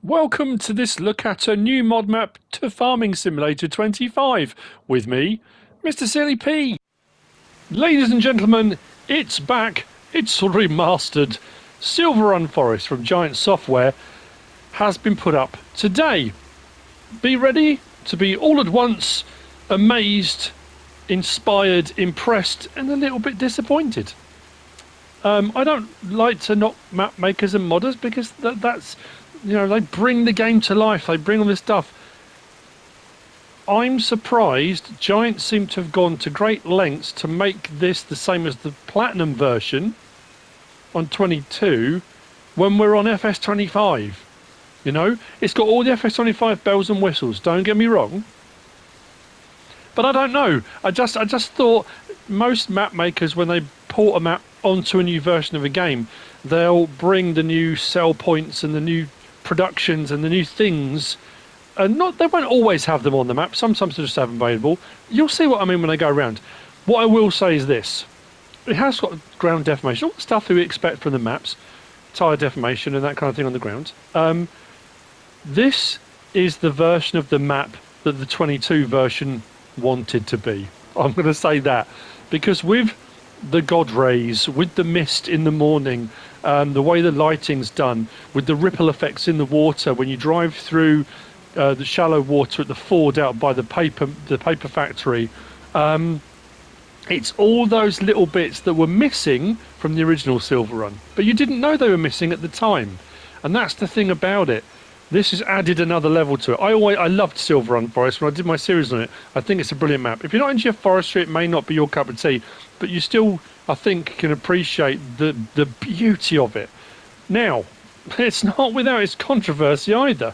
Welcome to this look at a new mod map to Farming Simulator 25 with me, MrSealyp. Ladies and gentlemen, it's back, it's remastered. Silverrun Forest from Giant Software has been put up today. Be ready to be all at once amazed, inspired, impressed and a little bit disappointed. I don't like to knock map makers and modders because that's, you know, they bring the game to life, they bring all this stuff. I'm surprised Giant seem to have gone to great lengths to make this the same as the Platinum version on 22 when we're on FS25. You know, it's got all the FS25 bells and whistles, don't get me wrong. But I don't know, I just thought most map makers, when they port a map onto a new version of a game, they'll bring the new sell points and the new productions and the new things, and they won't always have them on the map. Sometimes they just have them available. You'll see what I mean when I go around. What I will say is this: it has got ground deformation, all the stuff that we expect from the maps, tire deformation and that kind of thing on the ground. This is the version of the map that the 22 version wanted to be. I'm going to say that because with the god rays, with the mist in the morning, the way the lighting's done, with the ripple effects in the water when you drive through the shallow water at the ford out by the paper factory, it's all those little bits that were missing from the original Silverrun, but you didn't know they were missing at the time, and that's the thing about it. This has added another level to it. I loved Silverrun Forest when I did my series on it. I think it's a brilliant map. If you're not into your forestry, it may not be your cup of tea, but you still, I think, can appreciate the beauty of it. Now, it's not without its controversy either.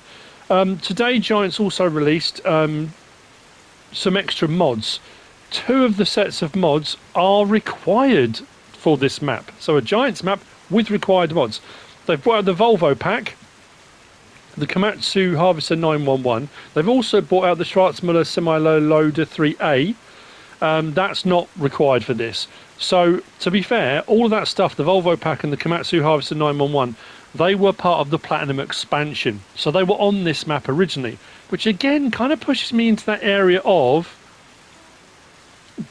Today, Giant's also released some extra mods. 2 of the sets of mods are required for this map. So a Giant's map with required mods. They've brought out the Volvo pack, the Komatsu Harvester 911. They've also brought out the Schwarzmüller Semi-Low Loader 3A. That's not required for this. So, to be fair, all of that stuff, the Volvo pack and the Komatsu Harvester 911, they were part of the Platinum expansion. So they were on this map originally, which again kind of pushes me into that area of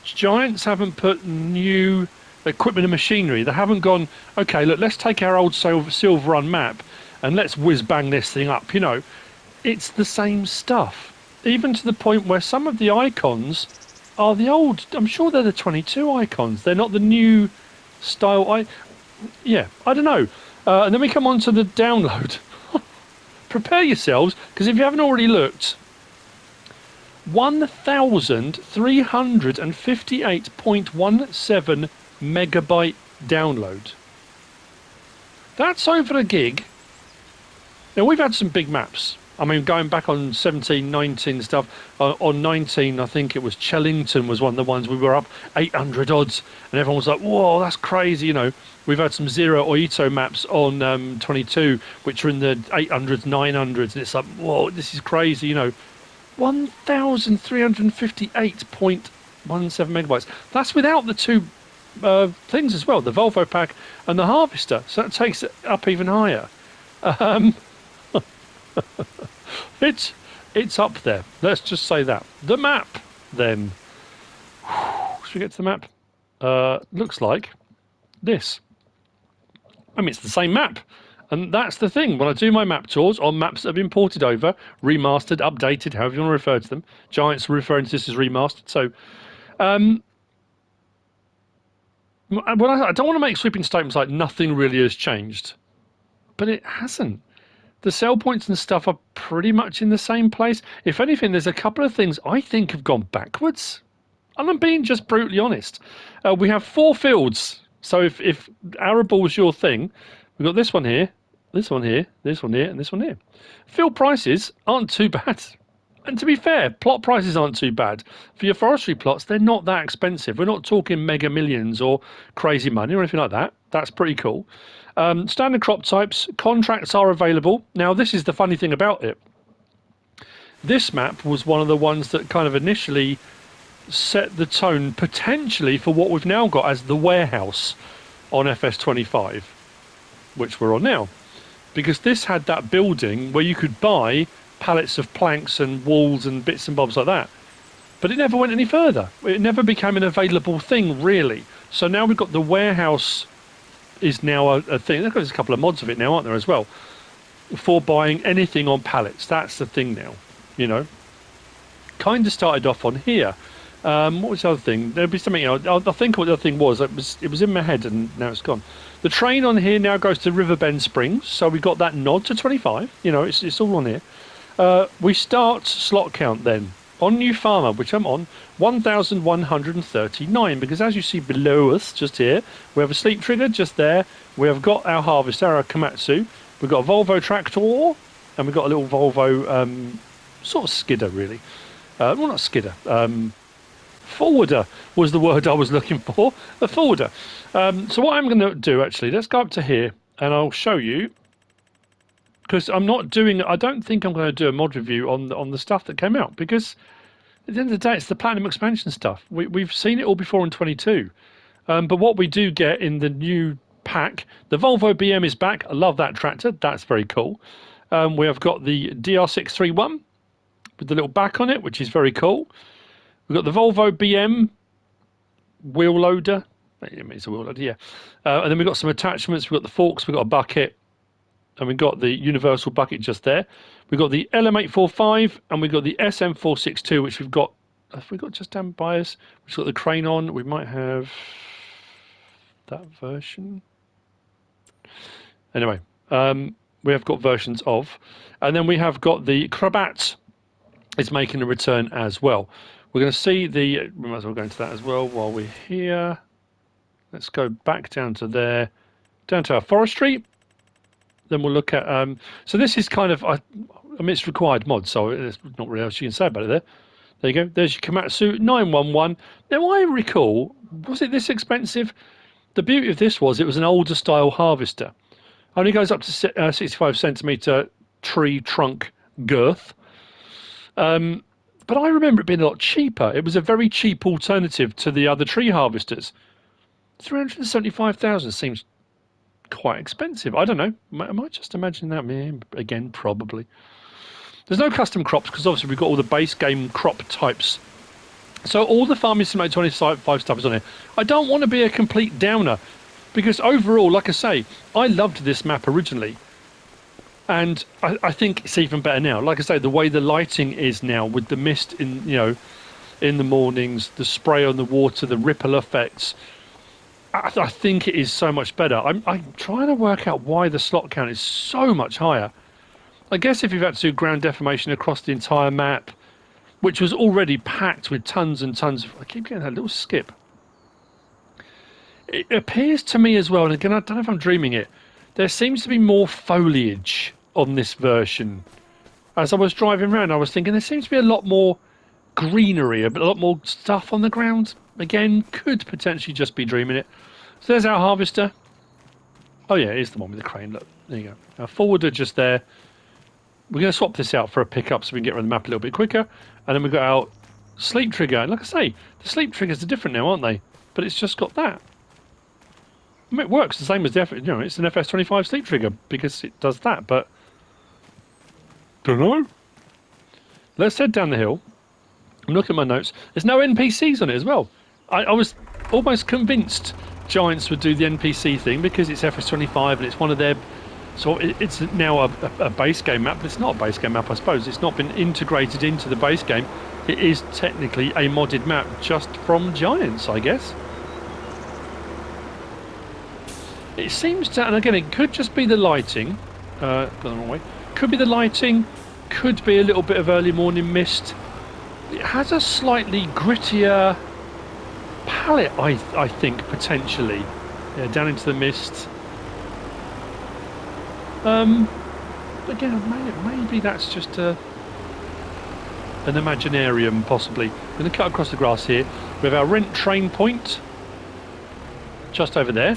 Giants haven't put new equipment and machinery. They haven't gone, okay, look, let's take our old Silverrun map and let's whiz-bang this thing up. You know, it's the same stuff. Even to the point where some of the icons are the old, I'm sure they're the 22 icons. They're not the new style. Yeah, I don't know. And then we come on to the download. Prepare yourselves, because if you haven't already looked, 1,358.17 megabyte download. That's over a gig. Now, we've had some big maps. I mean, going back on 17, 19 stuff, on 19, I think it was Chellington was one of the ones we were up 800 odds, and everyone was like, whoa, that's crazy, you know. We've had some Zero Oito maps on 22, which are in the 800s, 900s, and it's like, whoa, this is crazy, you know. 1,358.17 megabytes. That's without the 2 things as well, the Volvo pack and the Harvester, so that takes it up even higher. It's up there. Let's just say that. The map, then. Should we get to the map? Looks like this. I mean, it's the same map. And that's the thing. When I do my map tours on maps that have been ported over, remastered, updated, however you want to refer to them, Giants are referring to this as remastered. So, I don't want to make sweeping statements like nothing really has changed. But it hasn't. The sell points and stuff are pretty much in the same place. If anything, there's a couple of things I think have gone backwards. And I'm being just brutally honest. We have 4 fields. So if arable was your thing, we've got this one here, this one here, this one here, and this one here. Field prices aren't too bad. And to be fair, plot prices aren't too bad. For your forestry plots, they're not that expensive. We're not talking mega millions or crazy money or anything like that. That's pretty cool. Standard crop types, contracts are available. Now, this is the funny thing about it. This map was one of the ones that kind of initially set the tone potentially for what we've now got as the warehouse on FS25, which we're on now. because this had that building where you could buy pallets of planks and walls and bits and bobs like that. But it never went any further. It never became an available thing, really. So now we've got the warehouse is now a thing. There's a couple of mods of it now, aren't there, as well? For buying anything on pallets. That's the thing now, you know. Kind of started off on here. What was the other thing? There'd be something else. I think what the other thing was. It was in my head and now it's gone. The train on here now goes to Riverbend Springs. So we got that nod to 25. You know, it's all on here. We start slot count then. On New Farmer, which I'm on, 1,139, because as you see below us, just here, we have a sleep trigger just there. We have got our harvester, our Komatsu. We've got a Volvo tractor, and we've got a little Volvo sort of skidder, really. Well, not skidder. Forwarder was the word I was looking for. A forwarder. So what I'm going to do, actually, let's go up to here, and I'll show you. Because I don't think I'm going to do a mod review on the stuff that came out, because at the end of the day, it's the Platinum expansion stuff. We've seen it all before in 22. But what we do get in the new pack, the Volvo BM is back. I love that tractor. That's very cool. We have got the DR631 with the little back on it, which is very cool. We've got the Volvo BM wheel loader. It's a wheel loader, yeah. And then we've got some attachments. We've got the forks. We've got a bucket. And we've got the universal bucket just there. We've got the LM845 and we've got the SM462, which we've got just down by us, which got the crane on. We might have that version. Anyway, we have got versions of. And then we have got the Krabat is making a return as well. We're going to see we might as well go into that as well while we're here. Let's go back down to there, down to our forestry. Then we'll look at so this is kind of I mean it's required mod, so there's not really else you can say about it there you go. There's your Komatsu 911. Now I recall, was it this expensive? The beauty of this was it was an older style harvester, only goes up to 65 centimeter tree trunk girth, but I remember it being a lot cheaper. It was a very cheap alternative to the other tree harvesters. 375,000 seems quite expensive. I don't know. Am I just imagining that? Again, probably. There's no custom crops because obviously we've got all the base game crop types. So all the Farming Simulator 25 stuff is on here. I don't want to be a complete downer because overall, like I say, I loved this map originally. And I think it's even better now. Like I say, the way the lighting is now with the mist in the mornings, the spray on the water, the ripple effects, I think it is so much better. I'm trying to work out why the slot count is so much higher. I guess if you've had to do ground deformation across the entire map, which was already packed with tons and tons of... I keep getting that little skip. It appears to me as well, and again, I don't know if I'm dreaming it, there seems to be more foliage on this version. As I was driving around, I was thinking there seems to be a lot more greenery, a lot more stuff on the ground. Again, could potentially just be dreaming it. So there's our harvester. Oh yeah, it's the one with the crane. Look, there you go. Our forwarder just there. We're going to swap this out for a pickup so we can get around the map a little bit quicker. And then we've got our sleep trigger. And like I say, the sleep triggers are different now, aren't they? But it's just got that. I mean, it works the same as it's an FS25 sleep trigger because it does that. But don't know. Let's head down the hill. I'm looking at my notes. There's no NPCs on it as well. I was almost convinced Giants would do the NPC thing because it's FS25 and it's one of their... So it's now a base game map, but it's not a base game map, I suppose. It's not been integrated into the base game. It is technically a modded map just from Giants, I guess. It seems to... And again, it could just be the lighting. Gone the wrong way. Could be the lighting. Could be a little bit of early morning mist. It has a slightly grittier palette, I think, potentially. Yeah, down into the mist. Again, maybe that's just an Imaginarium, possibly. We're going to cut across the grass here. We have our rent train point just over there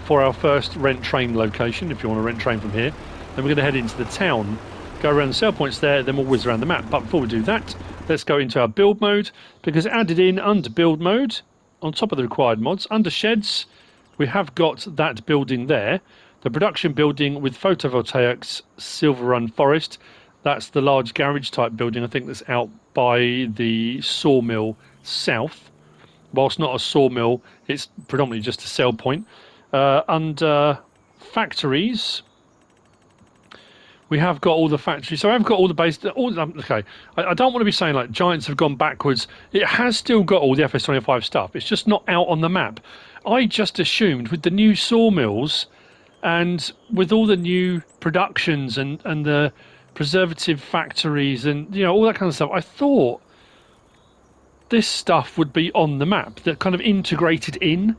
for our first rent train location, if you want to rent train from here. Then we're going to head into the town, go around the sell points there, then we'll whiz around the map. But before we do that, let's go into our build mode, because added in under build mode, on top of the required mods, under sheds, we have got that building there. The production building with photovoltaics, Silverrun Forest. That's the large garage type building. I think that's out by the sawmill south. Whilst not a sawmill, it's predominantly just a sell point. Under factories, we have got all the factories. So I've got all the base. Okay, I don't want to be saying like Giants have gone backwards. It has still got all the FS25 stuff. It's just not out on the map. I just assumed with the new sawmills and with all the new productions and the preservative factories and all that kind of stuff, I thought this stuff would be on the map, that kind of integrated in.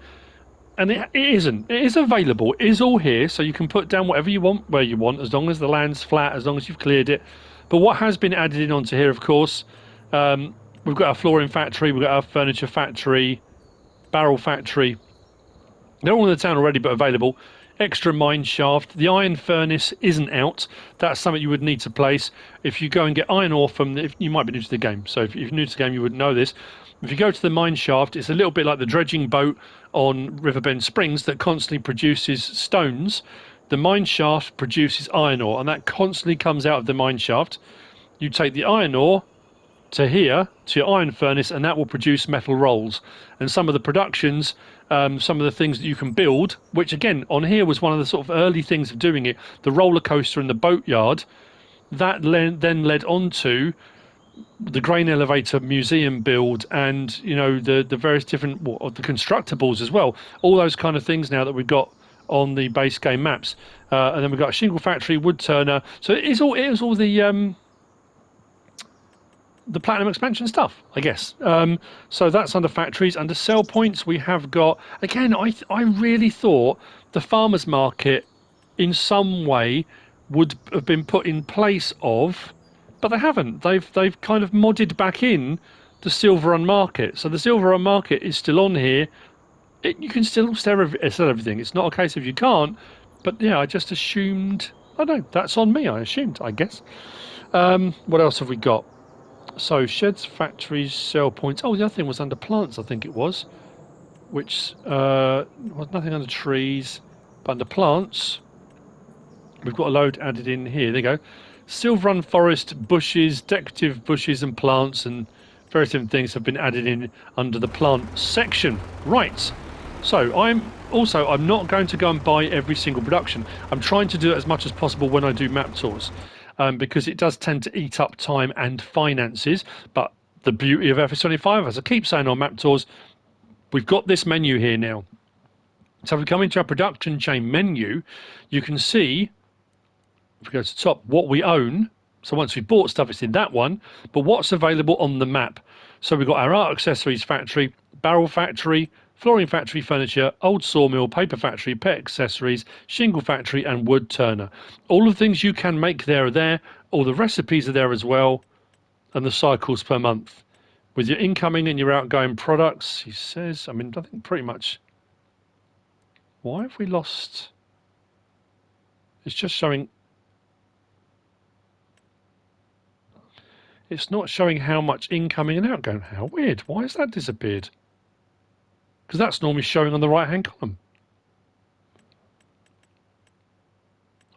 And it isn't. It is available. It is all here, so you can put down whatever you want, where you want, as long as the land's flat, as long as you've cleared it. But what has been added in onto here, of course, we've got our flooring factory, we've got our furniture factory, barrel factory. They're all in the town already, but available. Extra mine shaft. The iron furnace isn't out. That's something you would need to place. If you go and get iron ore from... you might be new to the game, so if you're new to the game, you wouldn't know this. If you go to the mine shaft, it's a little bit like the dredging boat on Riverbend Springs that constantly produces stones. The mine shaft produces iron ore, and that constantly comes out of the mine shaft. You take the iron ore to here, to your iron furnace, and that will produce metal rolls. And some of the productions, some of the things that you can build, which again, on here was one of the sort of early things of doing it, the roller coaster and the boatyard, that then led on to the grain elevator museum build and the various different the constructables as well, all those kind of things now that we've got on the base game maps, and then we've got a shingle factory, wood turner. So it is all the platinum expansion stuff, I guess. So that's under factories. Under sell points, we have got, again, I really thought the farmers market in some way would have been put in place of, but they haven't. They've kind of modded back in the Silverrun market. So the Silverrun market is still on here. You can still sell everything. It's not a case of you can't, but yeah, I just assumed, I don't know, that's on me, I assumed, I guess. What else have we got? So sheds, factories, sell points. Oh, the other thing was under plants, I think it was, which was nothing under trees, but under plants, we've got a load added in here. There you go. Silverrun forest, bushes, decorative bushes and plants and various different things have been added in under the plant section. Right. So I'm not going to go and buy every single production. I'm trying to do it as much as possible when I do map tours. Because it does tend to eat up time and finances. But the beauty of FS25, as I keep saying on map tours, we've got this menu here now. So if we come into our production chain menu, you can see, if we go to the top, what we own. So once we've bought stuff, it's in that one. But what's available on the map? So we've got our art accessories factory, barrel factory, flooring factory, furniture, old sawmill, paper factory, pet accessories, shingle factory, and wood turner. All the things you can make there are there. All the recipes are there as well, and the cycles per month. With your incoming and your outgoing products, he says, I mean, I think pretty much... Why have we lost... It's just showing... It's not showing how much incoming and outgoing. How weird. Why has that disappeared? Because that's normally showing on the right-hand column.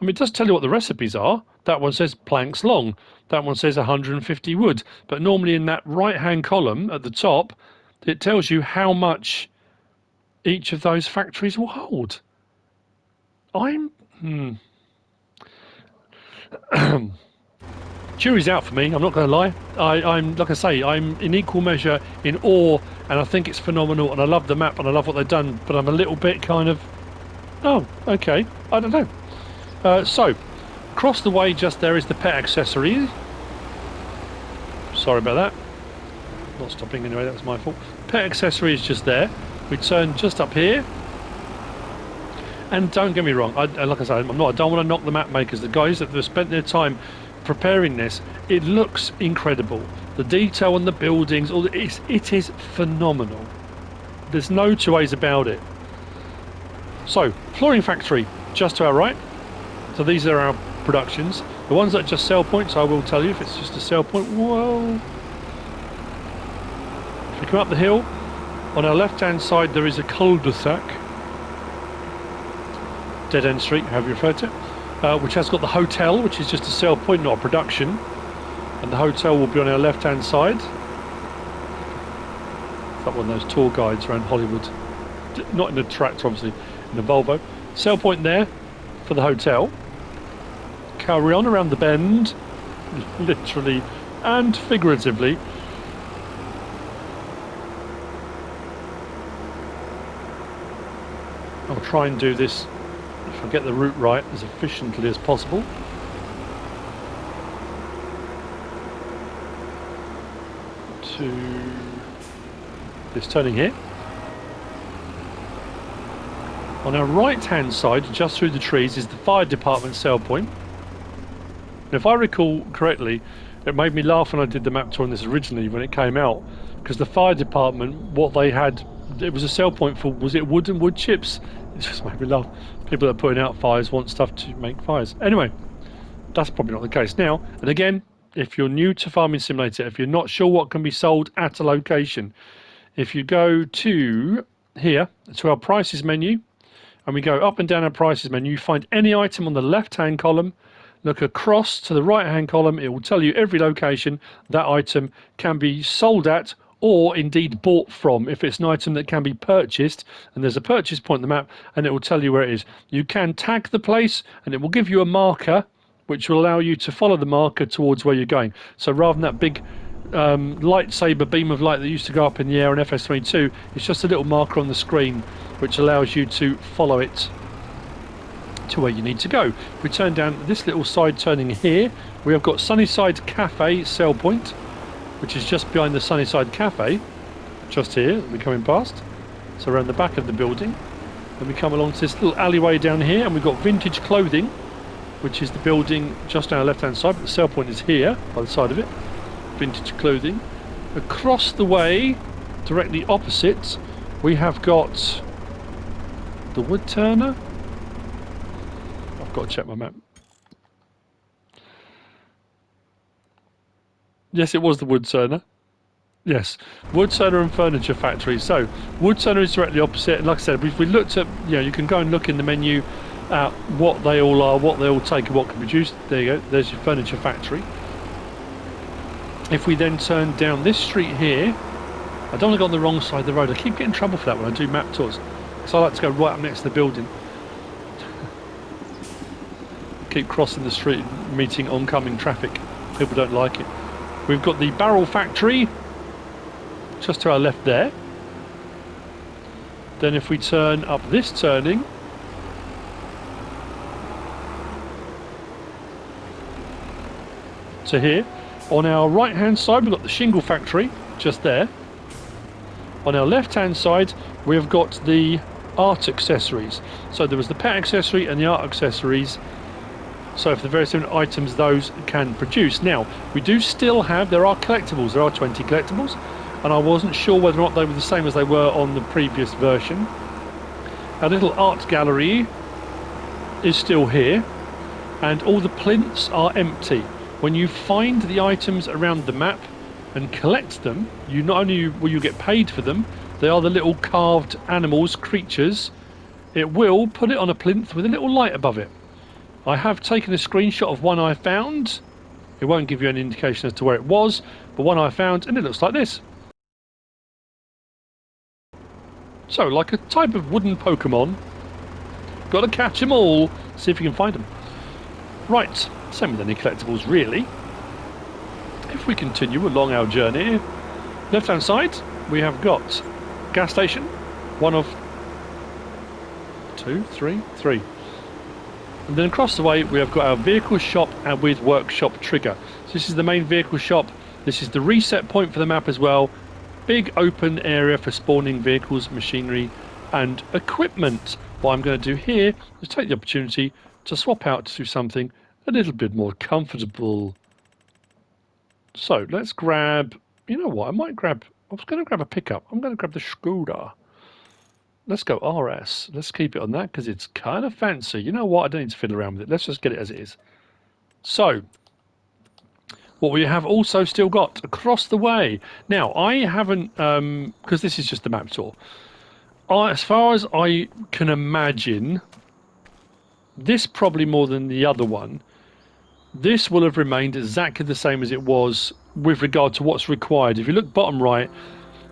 I mean, it does tell you what the recipes are. That one says planks long. That one says 150 wood. But normally in that right-hand column at the top, it tells you how much each of those factories will hold. Jury's out for me, I'm not going to lie. I'm like I say, I'm in equal measure in awe, and I think it's phenomenal, and I love the map, and I love what they've done, but I'm a little bit kind of, oh, okay, I don't know. So, across the way just there is the pet accessory. Sorry about that. Not stopping anyway, that was my fault. Pet accessory is just there. We turn just up here. And don't get me wrong, like I say, I don't want to knock the map makers, the guys that have spent their time preparing this. It looks incredible. The detail on the buildings, it is phenomenal. There's no two ways about it. So, flooring factory, just to our right. So these are our productions. The ones that are just sell points, I will tell you if it's just a sell point. Whoa. If we come up the hill, on our left-hand side there is a cul-de-sac. dead end street, however you refer to it, which has got the hotel, which is just a sell point, not a production. And the hotel will be on our left-hand side. It's like one of those tour guides around Hollywood. Not in a tractor, obviously, in a Volvo. Sell point there for the hotel. Carry on around the bend, literally and figuratively. I'll try and do this, if I get the route right, as efficiently as possible. To this turning here. On our right hand side, just through the trees, is the fire department sell point. And if I recall correctly, it made me laugh when I did the map tour on this originally when it came out, because the fire department, what they had, it was a sell point for, was it wood and wood chips? It just made me laugh. People that are putting out fires want stuff to make fires. Anyway, that's probably not the case now. And again, if you're new to Farming Simulator, if you're not sure what can be sold at a location, if you go to here, to our prices menu, and we go up and down our prices menu, you find any item on the left-hand column, look across to the right-hand column, it will tell you every location that item can be sold at or indeed bought from. If it's an item that can be purchased, and there's a purchase point on the map, and it will tell you where it is. You can tag the place, and it will give you a marker, which will allow you to follow the marker towards where you're going. So rather than that big lightsaber beam of light that used to go up in the air in FS22, it's just a little marker on the screen which allows you to follow it to where you need to go. If we turn down this little side turning here, we have got Sunnyside Cafe sell point, which is just behind the Sunnyside Cafe, just here that we're coming past. So around the back of the building. Then we come along to this little alleyway down here, and we've got Vintage Clothing, which is the building just on our left hand side, but the sell point is here by the side of it. Vintage Clothing. Across the way, directly opposite, we have got the wood turner. I've got to check my map. Yes, it was the wood turner. Yes, wood turner and furniture factory. So wood turner is directly opposite, and like I said, we looked at, you know, you can go and look in the menu at what they all are, what they all take, and what can be produced. There you go, there's your furniture factory. If we then turn down this street here, I don't want to go on the wrong side of the road. I keep getting in trouble for that when I do map tours, so I like to go right up next to the building. Keep crossing the street, meeting oncoming traffic. People don't like it. We've got the barrel factory just to our left there. Then if we turn up this turning, to here, on our right hand side we've got the shingle factory just there. On our left hand side we have got the art accessories. So there was the pet accessory and the art accessories. So for the various different items those can produce. Now we do still have, there are collectibles, there are 20 collectibles, and I wasn't sure whether or not they were the same as they were on the previous version. Our little art gallery is still here, and all the plinths are empty. When you find the items around the map and collect them, you not only will you get paid for them, they are the little carved animals, creatures. It will put it on a plinth with a little light above it. I have taken a screenshot of one I found. It won't give you any indication as to where it was, but one I found, and it looks like this. So, like a type of wooden Pokemon. Got to catch them all. See if you can find them. Right, same with any collectibles really. If we continue along our journey, left hand side we have got gas station, one of three. And then across the way we have got our vehicle shop and with workshop trigger. So this is the main vehicle shop. This is the reset point for the map as well. Big open area for spawning vehicles, machinery and equipment. What I'm going to do here is take the opportunity to swap out to something a little bit more comfortable. So let's grab, you know what, I was going to grab a pickup. I'm going to grab the scooter. Let's go RS. Let's keep it on that because it's kind of fancy. You know what? I don't need to fiddle around with it. Let's just get it as it is. So, what we have also still got across the way. Now, I haven't, because this is just the map tour. As far as I can imagine, this probably more than the other one, this will have remained exactly the same as it was with regard to what's required. If you look bottom right,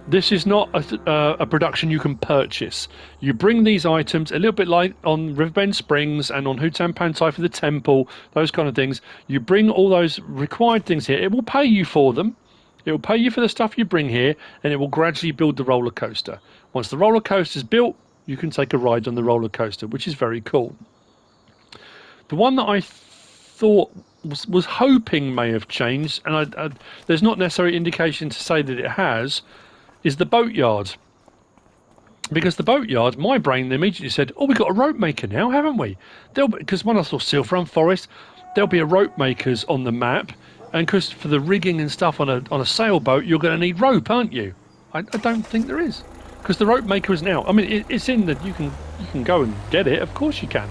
this is not a production you can purchase. You bring these items, a little bit like on Riverbend Springs and on Hutan Pantai for the temple, those kind of things. You bring all those required things here. It will pay you for them. It will pay you for the stuff you bring here, and it will gradually build the roller coaster. Once the roller coaster is built, you can take a ride on the roller coaster, which is very cool. The one that I thought was hoping may have changed, and there's not necessarily indication to say that it has, is the Boatyard. Because the Boatyard, my brain immediately said, oh, we've got a rope maker now, haven't we? Because when I saw Silverrun Forest, there'll be a rope makers on the map, and because for the rigging and stuff on a sailboat, you're going to need rope, aren't you? I don't think there is, because the rope maker is now. I mean, it's in that you can go and get it. Of course you can.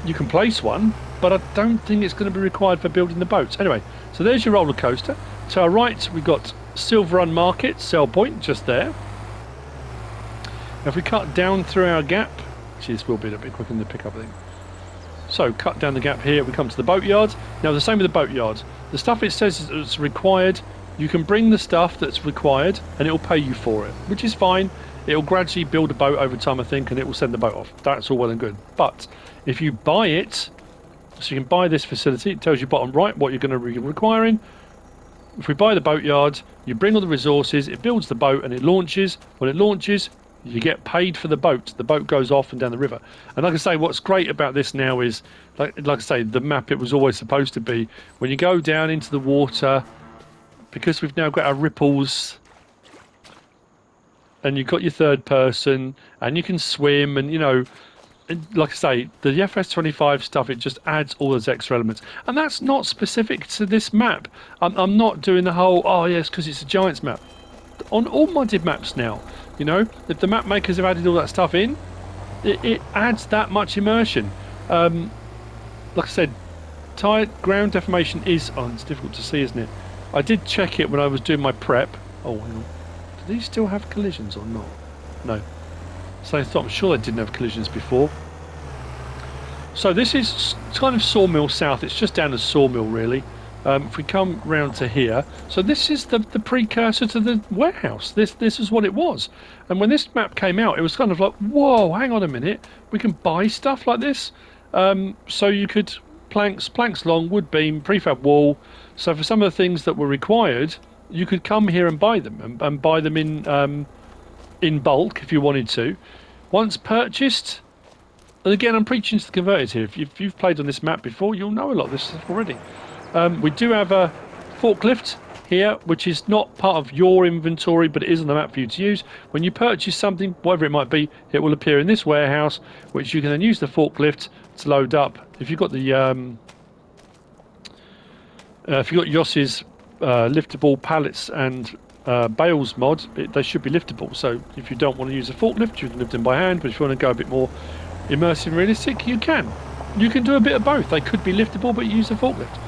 You can place one, but I don't think it's going to be required for building the boats. Anyway, so there's your roller coaster. To our right, we've got Silverrun Market, sell point, just there. If we cut down through our gap, actually this will be a bit quicker than the pickup, I think. So cut down the gap here, we come to the Boatyard. Now the same with the Boatyard. The stuff it says is required, you can bring the stuff that's required and it'll pay you for it, which is fine. It'll gradually build a boat over time, I think, and it will send the boat off. That's all well and good. But if you buy it, so you can buy this facility, it tells you bottom right what you're going to be requiring. If we buy the Boatyard, you bring all the resources, it builds the boat and it launches. When it launches, you get paid for the boat. The boat goes off and down the river. And like I say, what's great about this now is, like I say, the map it was always supposed to be. When you go down into the water, because we've now got our ripples, and you've got your third person, and you can swim, and you know, like I say, the FS25 stuff, it just adds all those extra elements. And that's not specific to this map. I'm not doing the whole, oh yes, because it's a Giants map. On all modded maps now, you know, if the map makers have added all that stuff in, it adds that much immersion. Like I said, ground deformation is, it's difficult to see, isn't it? I did check it when I was doing my prep. Oh, hang on. Do these still have collisions or not? No. So I'm sure they didn't have collisions before. So this is kind of Sawmill South. It's just down to Sawmill, really. If we come round to here, so this is the precursor to the warehouse. This is what it was. And when this map came out, it was kind of like, whoa, hang on a minute. We can buy stuff like this. So you could planks long, wood beam, prefab wall. So for some of the things that were required, you could come here and buy them, and buy them in bulk if you wanted to. Once purchased, and again I'm preaching to the converted here, if you've played on this map before, you'll know a lot of this stuff already. We do have a forklift here, which is not part of your inventory, but it is on the map for you to use. When you purchase something, whatever it might be, it will appear in this warehouse, which you can then use the forklift to load up. If you've got the if you've got Yoss's liftable pallets and bales mod, they should be liftable. So if you don't want to use a forklift, you can lift them by hand. But if you want to go a bit more immersive and realistic, you can. You can do a bit of both. They could be liftable, but you use a forklift.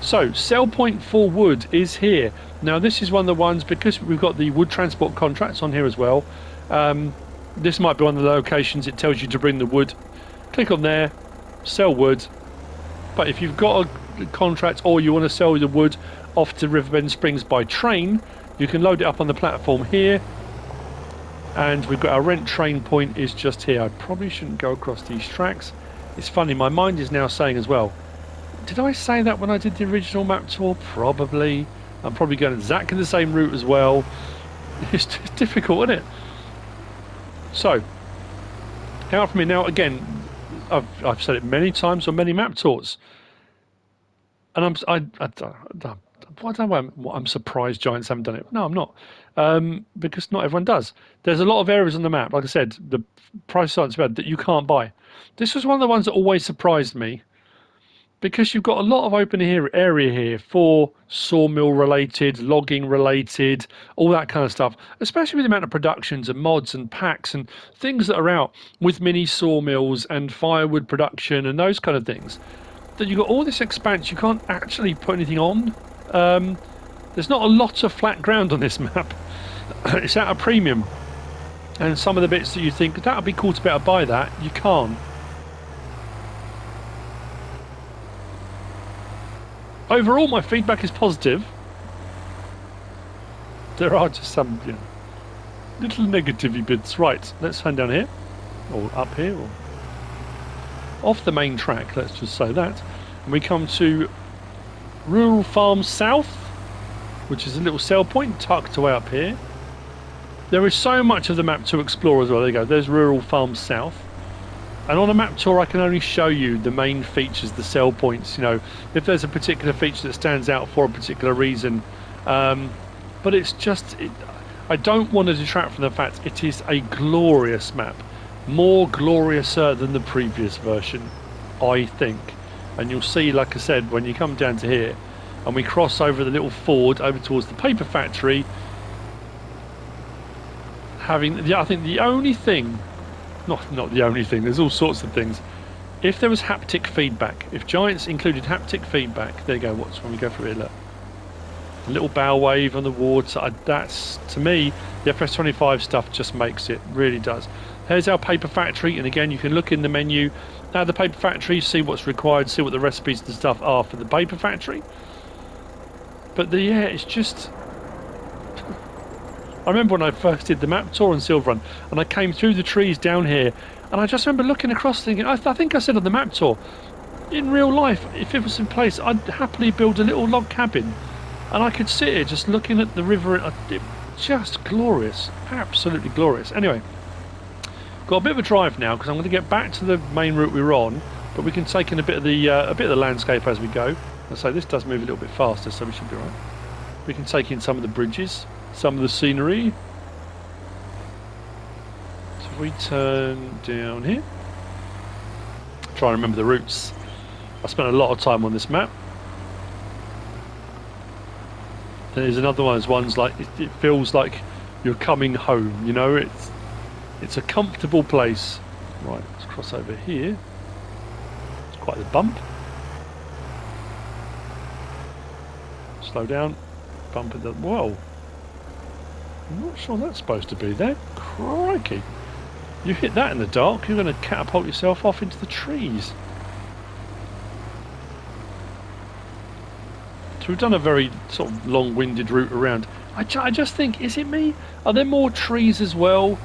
So sell point for wood is here. Now this is one of the ones, because we've got the wood transport contracts on here as well. This might be one of the locations it tells you to bring the wood. Click on there, sell wood. But if you've got a contract or you want to sell the wood off to Riverbend Springs by train, you can load it up on the platform here. And we've got our rent train point is just here. I probably shouldn't go across these tracks. It's funny, my mind is now saying as well, did I say that when I did the original map tour? Probably. I'm probably going exactly the same route as well. It's difficult, isn't it? So, out for me now. Again, I've said it many times on many map tours, and I'm surprised Giants haven't done it. No, I'm not, because not everyone does. There's a lot of areas on the map, like I said, the price aren't bad, that you can't buy. This was one of the ones that always surprised me, because you've got a lot of open area here for sawmill related, logging related, all that kind of stuff, especially with the amount of productions and mods and packs and things that are out with mini sawmills and firewood production and those kind of things, that you've got all this expanse you can't actually put anything on. There's not a lot of flat ground on this map. It's at a premium, and some of the bits that you think that would be cool to be able to buy that, you can't. Overall, my feedback is positive. There are just some, little negativity bits. Right, let's turn down here, or up here, or off the main track. Let's just say that, and we come to Rural Farm South, which is a little sell point tucked away up here. There is so much of the map to explore as well. There you go. There's Rural Farm South. And on a map tour, I can only show you the main features, the sell points. If there's a particular feature that stands out for a particular reason. But it's just, I don't want to detract from the fact it is a glorious map. More gloriouser than the previous version, I think. And you'll see, like I said, when you come down to here, and we cross over the little ford over towards the paper factory, I think the only thing, not the only thing, there's all sorts of things. If there was haptic feedback, if Giants included haptic feedback, there you go, watch when we go through here, look. A little bow wave on the water, that's, to me, the FS25 stuff just makes it, really does. Here's our paper factory, and again, you can look in the menu at the paper factory, see what's required, see what the recipes and stuff are for the paper factory. But it's just... I remember when I first did the map tour on Silverrun, and I came through the trees down here, and I just remember looking across thinking, I think I said on the map tour, in real life, if it was in place, I'd happily build a little log cabin, and I could sit here just looking at the river. Just glorious, absolutely glorious. Anyway, got a bit of a drive now because I'm going to get back to the main route we were on, but we can take in a bit of the landscape as we go. And so this does move a little bit faster, so we should be right. We can take in some of the bridges, some of the scenery. So we turn down here. Try and remember the routes. I spent a lot of time on this map. There's another one of those ones like it feels like you're coming home, it's a comfortable place. Right, let's cross over here. It's quite the bump. Slow down. Bump at the... Whoa. I'm not sure that's supposed to be there. Crikey. You hit that in the dark, you're going to catapult yourself off into the trees. So we've done a very sort of long-winded route around. I just think, is it me? Are there more trees as well?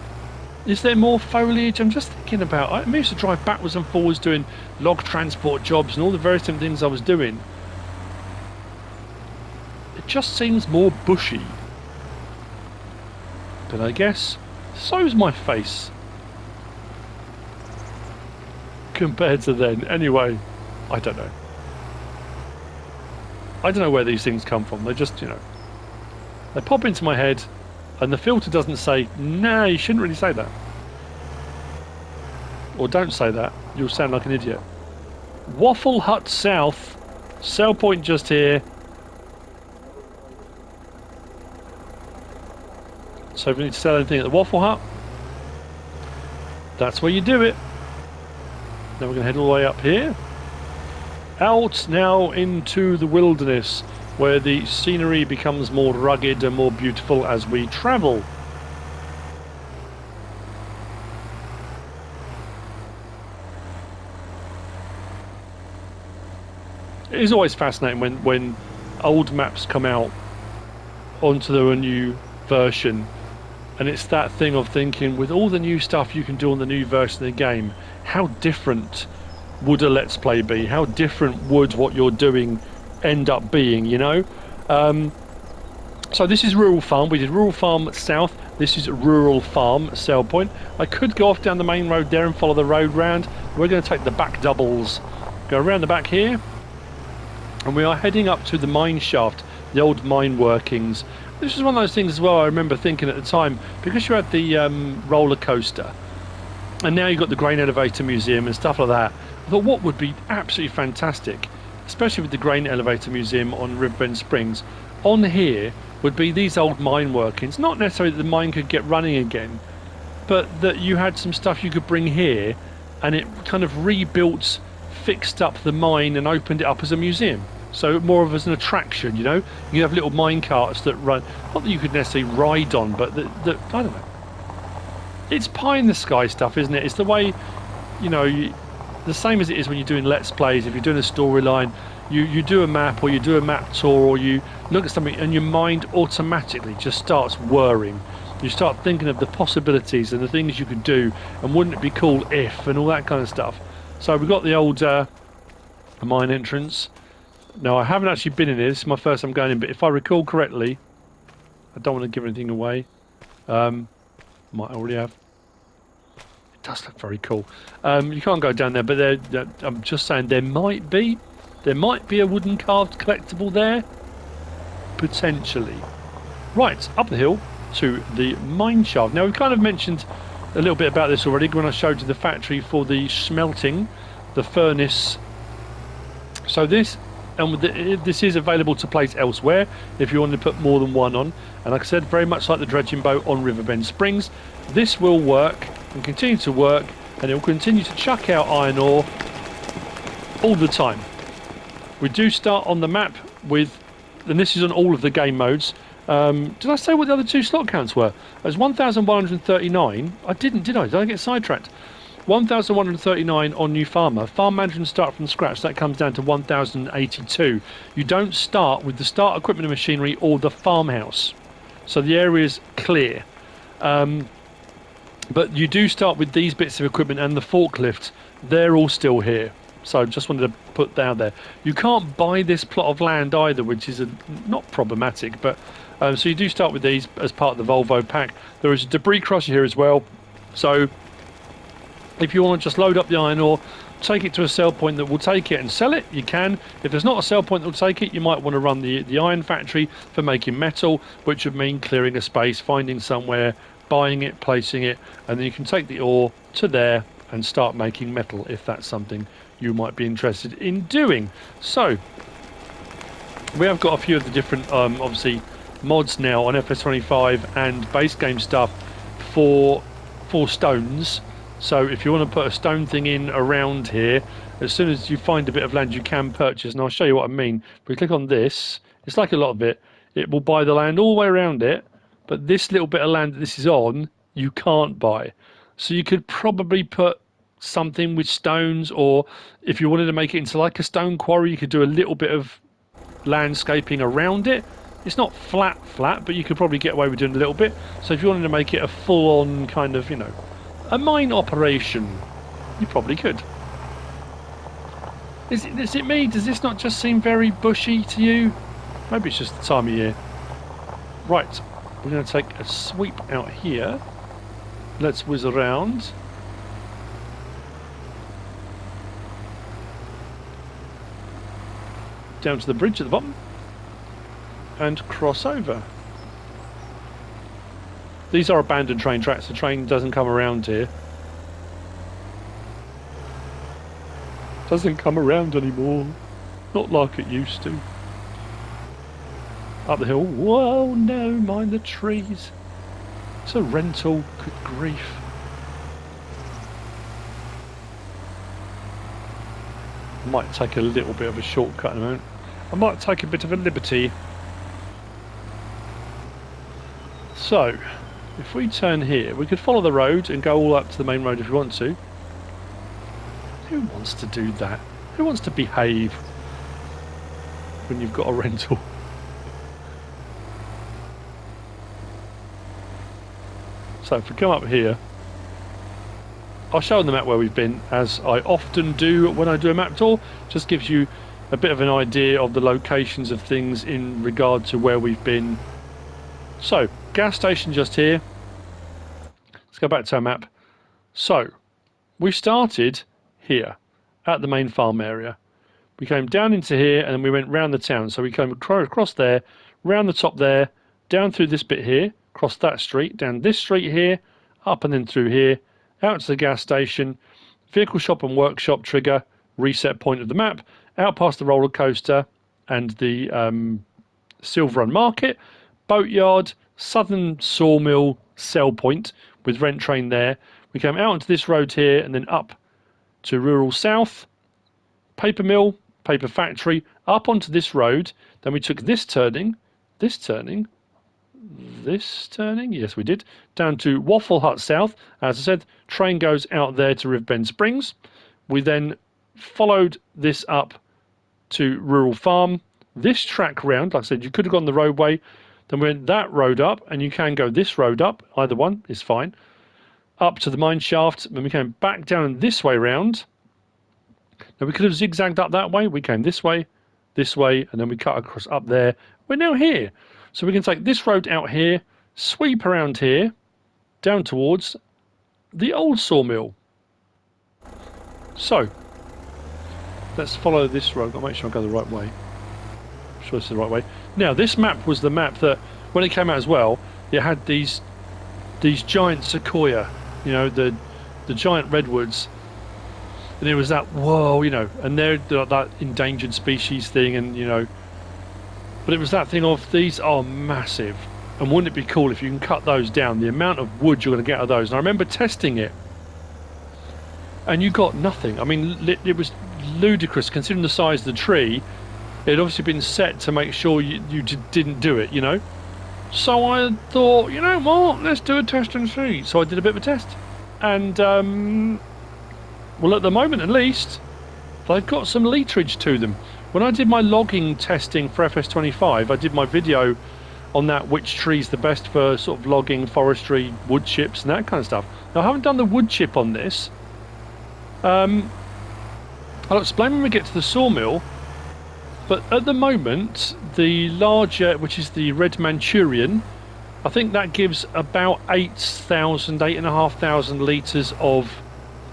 Is there more foliage? I'm just thinking about... I used to drive backwards and forwards doing log transport jobs and all the various different things I was doing. It just seems more bushy. But I guess so's my face. Compared to then. Anyway, I don't know. I don't know where these things come from. They just, they pop into my head and the filter doesn't say, nah, you shouldn't really say that. Or don't say that. You'll sound like an idiot. Waffle Hut South. Sell point just here. So if we need to sell anything at the Waffle Hut, that's where you do it. Then we're going to head all the way up here. Out now into the wilderness, where the scenery becomes more rugged and more beautiful as we travel. It is always fascinating when old maps come out onto the new version, and it's that thing of thinking, with all the new stuff you can do on the new version of the game, how different would a Let's Play be? How different would what you're doing end up being, So this is Rural Farm. We did Rural Farm South. This is Rural Farm Sell Point. I could go off down the main road there and follow the road round. We're going to take the back doubles. Go around the back here. And we are heading up to the mine shaft, the old mine workings. This is one of those things as well I remember thinking at the time, because you had the roller coaster, and now you've got the grain elevator museum and stuff like that. I thought what would be absolutely fantastic, especially with the grain elevator museum on Riverbend Springs, on here would be these old mine workings. Not necessarily that the mine could get running again, but that you had some stuff you could bring here and it kind of rebuilt, fixed up the mine and opened it up as a museum. So more of as an attraction, you have little mine carts that run, not that you could necessarily ride on, but that I don't know. It's pie in the sky stuff, isn't it? It's the way, the same as it is when you're doing Let's Plays. If you're doing a storyline, you do a map, or you do a map tour, or you look at something and your mind automatically just starts whirring. You start thinking of the possibilities and the things you could do, and wouldn't it be cool if, and all that kind of stuff. So we've got the old mine entrance. Now, I haven't actually been in here. This is my first time going in, but if I recall correctly, I don't want to give anything away. Might already have. It does look very cool. You can't go down there, but I'm just saying there might be a wooden carved collectible there, potentially. Right, up the hill to the mine shaft. Now, we kind of mentioned a little bit about this already when I showed you the factory for the smelting, the furnace. So this is available to place elsewhere if you want to put more than one on. And like I said, very much like the dredging boat on Riverbend Springs, this will work and continue to work, and it will continue to chuck out iron ore all the time. We do start on the map with, and this is on all of the game modes. Did I say what the other two slot counts were? It was 1,139. I didn't, did I? Did I get sidetracked? 1,139 on New Farmer. Farm management start from scratch. That comes down to 1,082. You don't start with the start equipment and machinery or the farmhouse. So the area is clear. But you do start with these bits of equipment and the forklift. They're all still here. So just wanted to put that out there. You can't buy this plot of land either, which is not problematic. But so you do start with these as part of the Volvo pack. There is a debris crusher here as well. So if you want to just load up the iron ore, take it to a sell point that will take it and sell it, you can. If there's not a sell point that will take it, you might want to run the iron factory for making metal, which would mean clearing a space, finding somewhere, buying it, placing it, and then you can take the ore to there and start making metal if that's something you might be interested in doing. So we have got a few of the different obviously mods now on FS25 and base game stuff for stones. So if you want to put a stone thing in around here, as soon as you find a bit of land you can purchase, and I'll show you what I mean. If we click on this, it's like a lot of it will buy the land all the way around it, but this little bit of land that this is on, you can't buy. So you could probably put something with stones, or if you wanted to make it into like a stone quarry, you could do a little bit of landscaping around it. It's not flat, but you could probably get away with doing a little bit. So if you wanted to make it a full-on kind of, a mine operation, you probably could. Is it me? Does this not just seem very bushy to you? Maybe it's just the time of year. Right, we're going to take a sweep out here. Let's whiz around. Down to the bridge at the bottom. And cross over. These are abandoned train tracks. The train doesn't come around here. Doesn't come around anymore. Not like it used to. Up the hill. Whoa, no, mind the trees. It's a rental. Good grief. I might take a little bit of a shortcut in a moment. I might take a bit of a liberty. So, if we turn here, we could follow the road and go all up to the main road if we want to. Who wants to do that? Who wants to behave when you've got a rental? So if we come up here, I'll show on the map where we've been, as I often do when I do a map tour. Just gives you a bit of an idea of the locations of things in regard to where we've been. So, gas station just here. Let's go back to our map. So, we started here at the main farm area. We came down into here and then we went round the town. So we came across there, round the top there, down through this bit here, across that street, down this street here, up and then through here, out to the gas station, vehicle shop and workshop trigger, reset point of the map, out past the roller coaster and the Silverrun market, Boatyard, Southern Sawmill sell point with rent train there. We came out onto this road here and then up to rural south, paper mill, paper factory, up onto this road. Then we took this turning, yes we did, down to Waffle Hut South. As I said, train goes out there to Riverbend Springs. We then followed this up to rural farm. This track round, like I said, you could have gone the roadway, then went that road up, and you can go this road up, either one is fine, up to the mine shaft. Then we came back down this way round. Now we could have zigzagged up that way. We came this way, and then we cut across up there. We're now here. So we can take this road out here, sweep around here, down towards the old sawmill. So, let's follow this road. I'll make sure I go the right way. I'm sure it's the right way. Now, this map was the map that, when it came out as well, it had these giant sequoia, you know, the giant redwoods. And it was that, whoa, you know, and they're that endangered species thing, and, you know, but it was that thing of, these are massive. And wouldn't it be cool if you can cut those down? The amount of wood you're going to get out of those. And I remember testing it, and you got nothing. I mean, it was ludicrous considering the size of the tree. It had obviously been set to make sure you didn't do it, you know. So I thought, you know what, let's do a test and see. So I did a bit of a test, and well, at the moment at least, they've got some literage to them. When I did my logging testing for FS25, I did my video on that, which tree's the best for sort of logging, forestry, wood chips and that kind of stuff. Now I haven't done the wood chip on this. I'll explain when we get to the sawmill, but at the moment the larger, which is the Red Manchurian, I think that gives about 8,500 litres of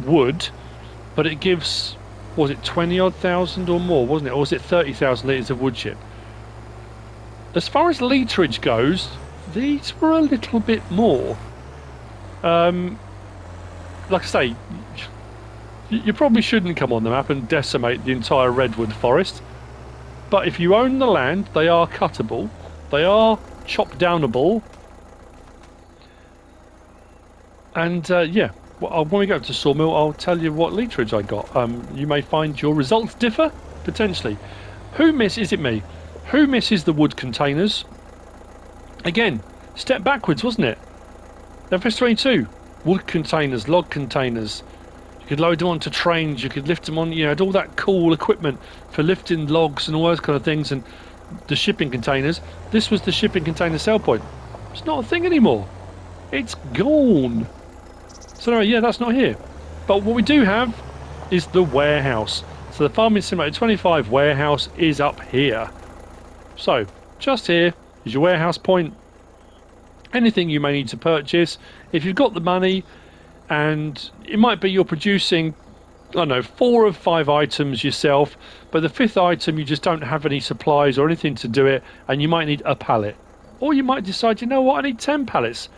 wood, but it gives, was it 20 odd thousand or more, wasn't it, or was it 30,000 litres of wood chip? As far as literage goes, these were a little bit more. Like I say, you probably shouldn't come on the map and decimate the entire redwood forest. But if you own the land, they are cuttable. They are chop downable. And yeah, well, when we go to Sawmill, I'll tell you what literage I got. You may find your results differ, potentially. Is it me? Who misses the wood containers? Again, step backwards, wasn't it? FS22, wood containers, log containers. You could load them onto trains, you could lift them on, you know, all that cool equipment for lifting logs and all those kind of things, and the shipping containers. This was the shipping container sell point. It's not a thing anymore. It's gone. So no, yeah, that's not here. But what we do have is the warehouse. So the Farming Simulator 25 warehouse is up here. So, just here is your warehouse point. Anything you may need to purchase. If you've got the money, and it might be you're producing, I don't know, 4 of 5 items yourself, but the 5th item you just don't have any supplies or anything to do it, and you might need a pallet. Or you might decide, you know what, I need 10 pallets.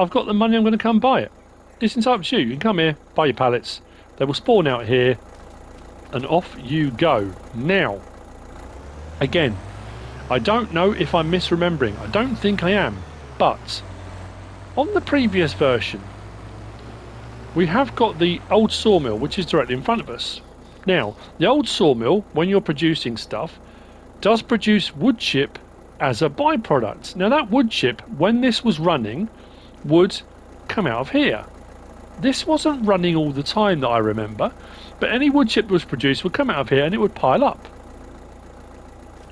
I've got the money, I'm going to come buy it. It's entirely up to you. You can come here, buy your pallets. They will spawn out here, and off you go. Now, again, I don't know if I'm misremembering. I don't think I am. But on the previous version, we have got the old sawmill, which is directly in front of us. Now, the old sawmill, when you're producing stuff, does produce wood chip as a byproduct. Now, that wood chip, when this was running, would come out of here. This wasn't running all the time that I remember, but any wood chip that was produced would come out of here and it would pile up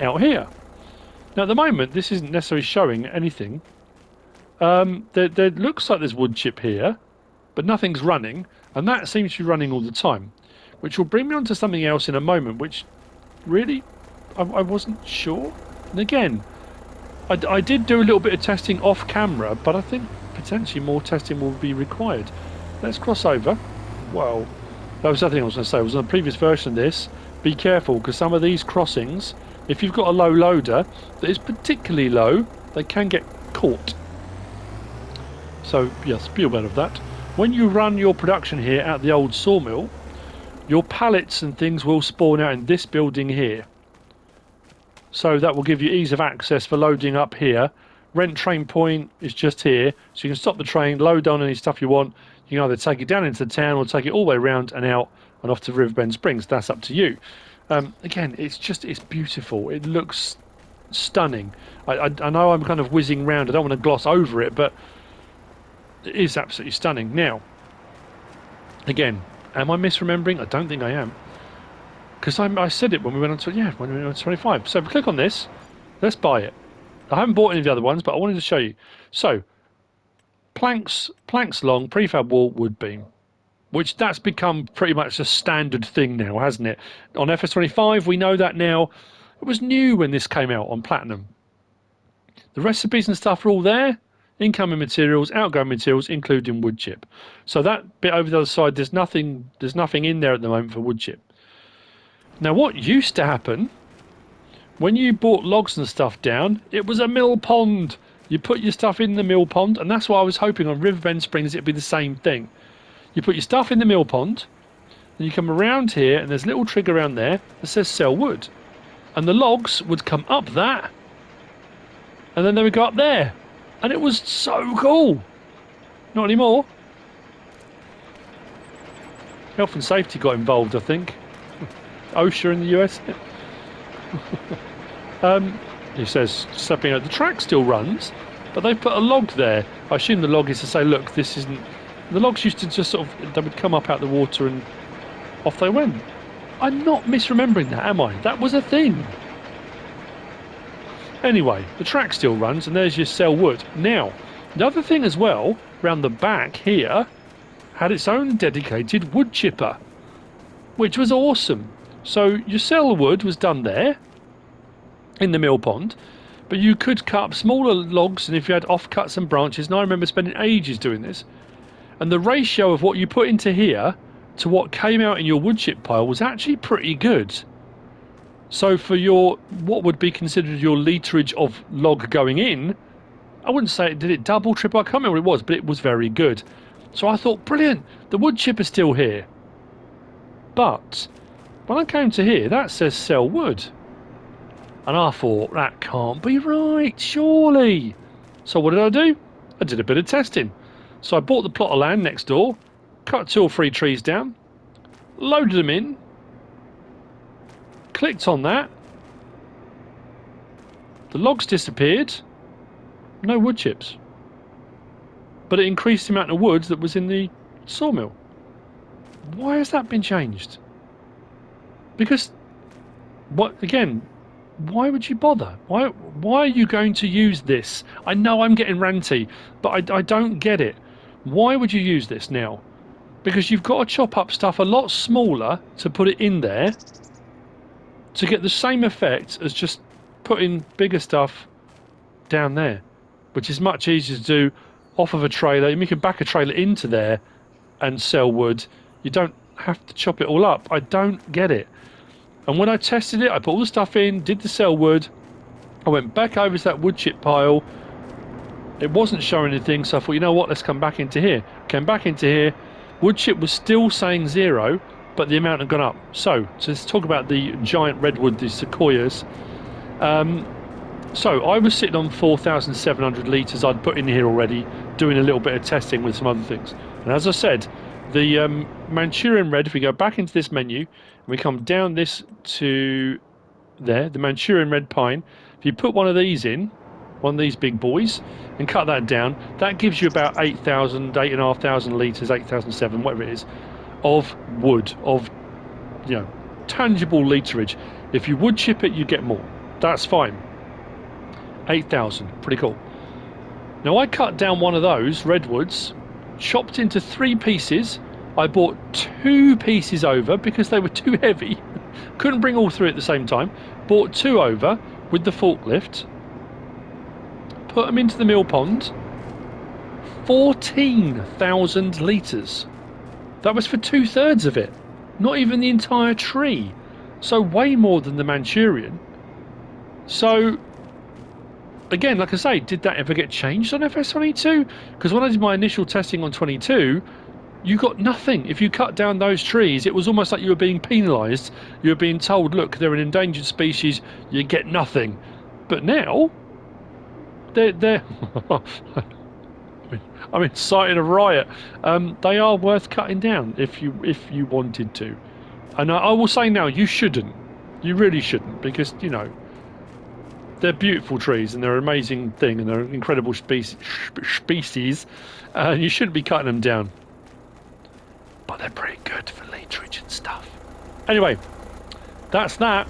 out here. Now at the moment this isn't necessarily showing anything. There looks like there's wood chip here, but nothing's running, and that seems to be running all the time, which will bring me on to something else in a moment, which really I wasn't sure. And again, I did do a little bit of testing off camera, but I think potentially more testing will be required. Let's cross over. Well, that was the other thing I was going to say. It was on the previous version of this. Be careful, because some of these crossings, if you've got a low loader that is particularly low, they can get caught. So yes, be aware of that. When you run your production here at the old sawmill, your pallets and things will spawn out in this building here. So that will give you ease of access for loading up here. Rent train point is just here, so you can stop the train, load on any stuff you want. You can either take it down into the town or take it all the way around and out and off to Riverbend Springs. That's up to you. Again, it's beautiful. It looks stunning. I know I'm kind of whizzing round. I don't want to gloss over it, but it is absolutely stunning. Now, again, am I misremembering? I don't think I am. Because I said it when we went on to, yeah, when we went on to 25. So if we click on this, let's buy it. I haven't bought any of the other ones, but I wanted to show you. So, planks long, prefab wall, wood beam. Which that's become pretty much a standard thing now, hasn't it? On FS25, we know that now. It was new when this came out on Platinum. The recipes and stuff are all there. Incoming materials, outgoing materials, including wood chip. So that bit over the other side, there's nothing in there at the moment for wood chip. Now, what used to happen when you bought logs and stuff down, it was a mill pond. You put your stuff in the mill pond, and that's why I was hoping on Riverbend Springs it'd be the same thing. You put your stuff in the mill pond, and you come around here, and there's a little trigger around there that says sell wood. And the logs would come up that, and then they would go up there. And it was so cool. Not anymore. Health and safety got involved, I think. OSHA in the US. He says, stepping out, the track still runs, but they've put a log there. I assume the log is to say, look, this isn't... The logs used to just sort of, they would come up out the water and off they went. I'm not misremembering that, am I? That was a thing. Anyway, the track still runs, and there's your sell wood. Now, the other thing as well, round the back here, had its own dedicated wood chipper, which was awesome. So your sell wood was done there, in the mill pond, but you could cut up smaller logs, and if you had offcuts and branches, and I remember spending ages doing this, and the ratio of what you put into here to what came out in your wood chip pile was actually pretty good. So for your, what would be considered your literage of log going in, I wouldn't say, did it double, triple, I can't remember what it was, but it was very good. So I thought, brilliant, the wood chip is still here. But when I came to here, that says sell wood. And I thought, that can't be right, surely. So what did I do? I did a bit of testing. So I bought the plot of land next door, cut 2 or 3 trees down, loaded them in, clicked on that, the logs disappeared, no wood chips. But it increased the amount of wood that was in the sawmill. Why has that been changed? Because, what again, why would you bother? Why are you going to use this? I know I'm getting ranty, but I don't get it. Why would you use this now? Because you've got to chop up stuff a lot smaller to put it in there to get the same effect as just putting bigger stuff down there, which is much easier to do off of a trailer. You can back a trailer into there and sell wood. You don't have to chop it all up. I don't get it. And when I tested it, I put all the stuff in, did the sell wood. I went back over to that wood chip pile. It wasn't showing anything, so I thought, you know what, let's come back into here. Came back into here. Wood chip was still saying 0, but the amount had gone up. So let's talk about the giant redwood, the sequoias. So I was sitting on 4,700 litres I'd put in here already, doing a little bit of testing with some other things. And as I said, the Manchurian red, if we go back into this menu, and we come down this to there, the Manchurian red pine, if you put one of these in, one of these big boys, and cut that down, that gives you about 8,000, 8,500 litres, 8,700, whatever it is, of wood, of, you know, tangible literage. If you wood chip it, you get more. That's fine. 8,000, pretty cool. Now I cut down one of those redwoods, chopped into 3 pieces. I bought 2 pieces over because they were too heavy. Couldn't bring all 3 at the same time. Bought 2 over with the forklift. Put them into the mill pond. 14,000 litres. That was for 2/3 of it. Not even the entire tree. So way more than the Manchurian. So again, like I say, did that ever get changed on FS22? Because when I did my initial testing on 22, you got nothing. If you cut down those trees, it was almost like you were being penalised. You were being told, look, they're an endangered species, you get nothing. But now, they're I'm inciting a riot. They are worth cutting down if you wanted to. And I will say now, you shouldn't. You really shouldn't, because, you know, they're beautiful trees and they're an amazing thing and they're an incredible species, and you shouldn't be cutting them down. But they're pretty good for literage and stuff. Anyway, that's that.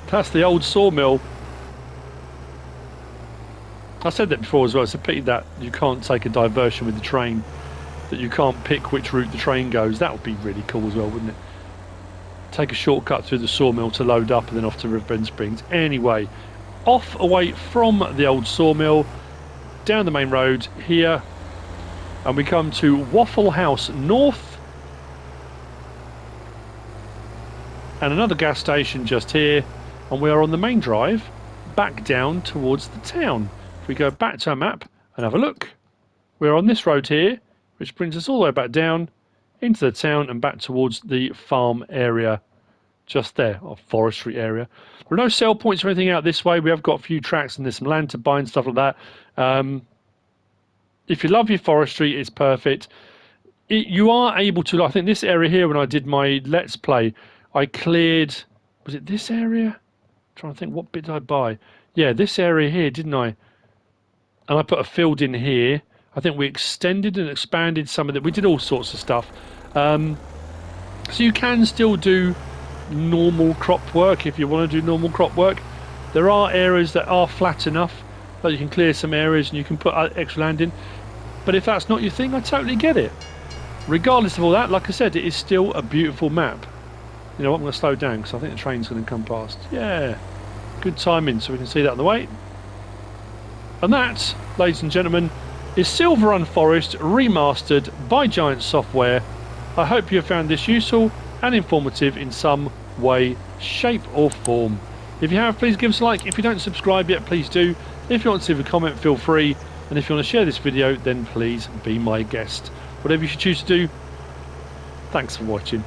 That's the old sawmill. I said that before as well. It's a pity that you can't take a diversion with the train, that you can't pick which route the train goes. That would be really cool as well, wouldn't it? Take a shortcut through the sawmill to load up and then off to Riverbend Springs. Anyway, off away from the old sawmill, down the main road here, and we come to Waffle House North. And another gas station just here, and we are on the main drive back down towards the town. If we go back to our map and have a look, we're on this road here, which brings us all the way back down into the town and back towards the farm area just there, or forestry area. There are no sell points or anything out this way. We have got a few tracks and there's some land to buy and stuff like that. If you love your forestry, it's perfect. You are able to, I think this area here, when I did my Let's Play, I cleared, was it this area? I'm trying to think, what bit did I buy? Yeah, this area here, didn't I? And I put a field in here. I think we extended and expanded some of it. We did all sorts of stuff. So you can still do normal crop work if you want to do normal crop work. There are areas that are flat enough that you can clear some areas and you can put extra land in. But if that's not your thing, I totally get it. Regardless of all that, like I said, it is still a beautiful map. You know what, I'm going to slow down because I think the train's going to come past. Yeah, good timing so we can see that on the way. And that, ladies and gentlemen, is Silverrun Forest Remastered by Giant Software. I hope you have found this useful and informative in some way, shape or form. If you have, please give us a like. If you don't subscribe yet, please do. If you want to leave a comment, feel free. And if you want to share this video, then please be my guest. Whatever you should choose to do, thanks for watching.